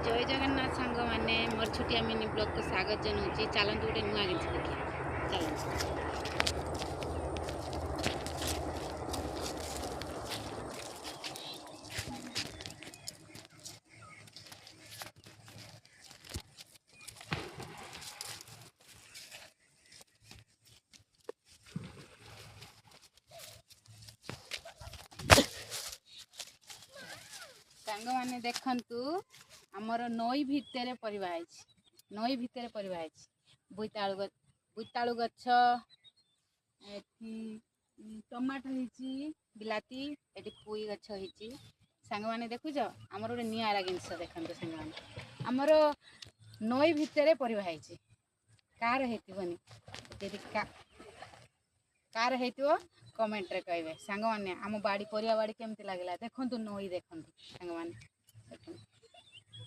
जय जगन्नाथ सांग मैंने मोर छुटिया मिनी ब्लॉग को स्वागत जनाऊँगी। चलतु गोटे नुआ जिन देखिए चल सांग मैंने देखु आमर नई भितर परिवार नई भितर परिवार बोईतालु गछ टमाटो होती बिलाती ये पुई गछ होती सांग मैंने देखुच आमर गोटे निरा जिनस देखते सांग मैंने आमर नई भितर परिवार कार हेतुनी कार हेतु कमेंट रे कहे सांग मैंने आम बाड़ी परिया बाड़ी केमती लगे देखु नई देखु सांग मैंने।